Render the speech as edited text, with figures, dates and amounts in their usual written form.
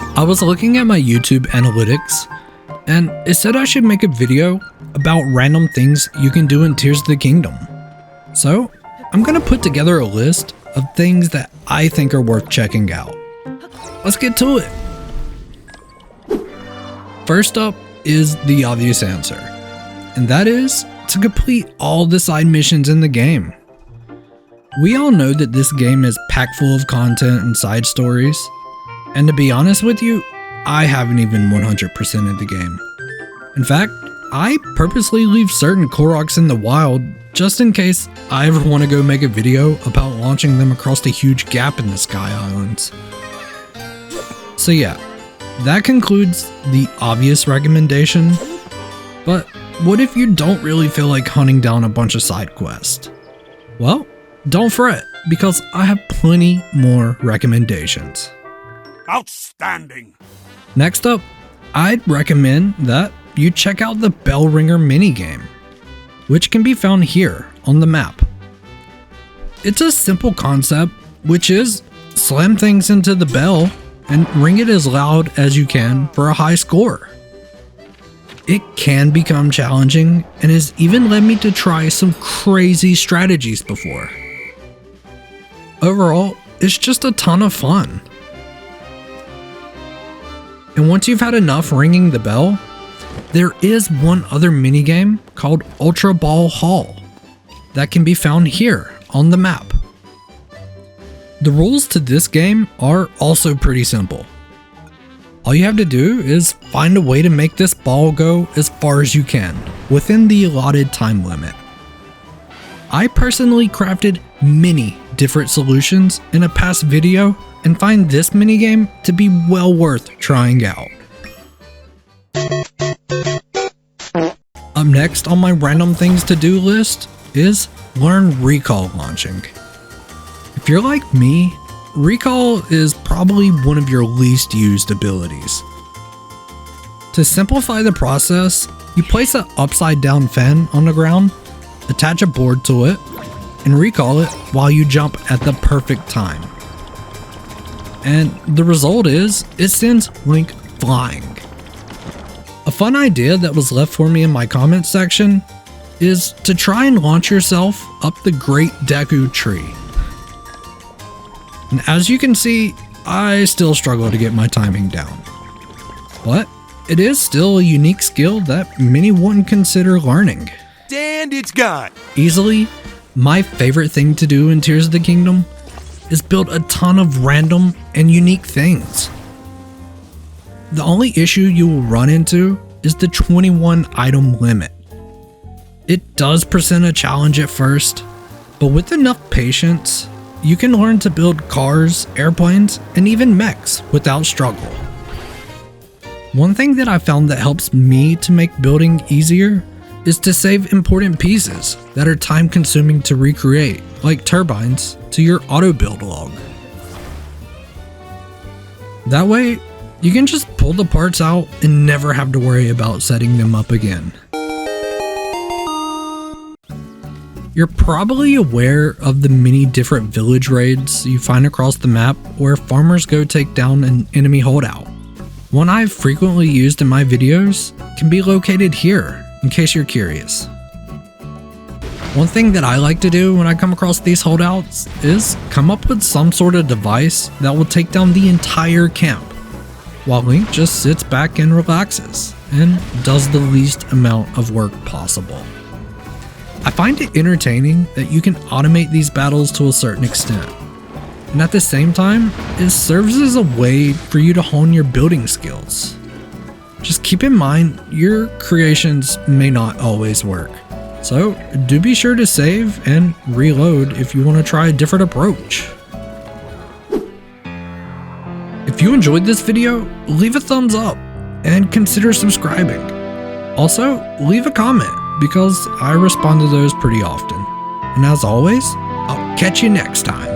I was looking at my YouTube analytics, and it said I should make a video about random things you can do in Tears of the Kingdom. So, I'm gonna put together a list of things that I think are worth checking out. Let's get to it! First up is the obvious answer, and that is to complete all the side missions in the game. We all know that this game is packed full of content and side stories, and to be honest with you, I haven't even 100%ed the game. In fact, I purposely leave certain Koroks in the wild just in case I ever want to go make a video about launching them across a huge gap in the Sky Islands. So yeah, that concludes the obvious recommendation, but what if you don't really feel like hunting down a bunch of side quests? Well, don't fret, because I have plenty more recommendations. Outstanding! Next up, I'd recommend that you check out the Bell Ringer minigame, which can be found here on the map. It's a simple concept, which is slam things into the bell and ring it as loud as you can for a high score. It can become challenging and has even led me to try some crazy strategies before. Overall, it's just a ton of fun. And once you've had enough ringing the bell, there is one other minigame called Ultra Ball Hall that can be found here on the map. The rules to this game are also pretty simple. All you have to do is find a way to make this ball go as far as you can within the allotted time limit. I personally crafted many different solutions in a past video and find this minigame to be well worth trying out. Up next on my random things to do list is learn recall launching. If you're like me, recall is probably one of your least used abilities. To simplify the process, you place an upside down fan on the ground, attach a board to it, and recall it while you jump at the perfect time. And the result is, it sends Link flying. A fun idea that was left for me in my comments section is to try and launch yourself up the Great Deku Tree. And as you can see, I still struggle to get my timing down. But it is still a unique skill that many wouldn't consider learning. And it's gone! Easily, my favorite thing to do in Tears of the Kingdom is build a ton of random and unique things. The only issue you will run into is the 21 item limit. It does present a challenge at first, but with enough patience, you can learn to build cars, airplanes, and even mechs without struggle. One thing that I found that helps me to make building easier is to save important pieces that are time consuming to recreate, like turbines, to your auto build log. That way, you can just pull the parts out and never have to worry about setting them up again. You're probably aware of the many different village raids you find across the map where farmers go take down an enemy holdout. One I've frequently used in my videos can be located here, in case you're curious. One thing that I like to do when I come across these holdouts is come up with some sort of device that will take down the entire camp, while Link just sits back and relaxes, and does the least amount of work possible. I find it entertaining that you can automate these battles to a certain extent, and at the same time, it serves as a way for you to hone your building skills. Just keep in mind, your creations may not always work, so do be sure to save and reload if you want to try a different approach. If you enjoyed this video, leave a thumbs up and consider subscribing. Also, leave a comment because I respond to those pretty often. And as always, I'll catch you next time.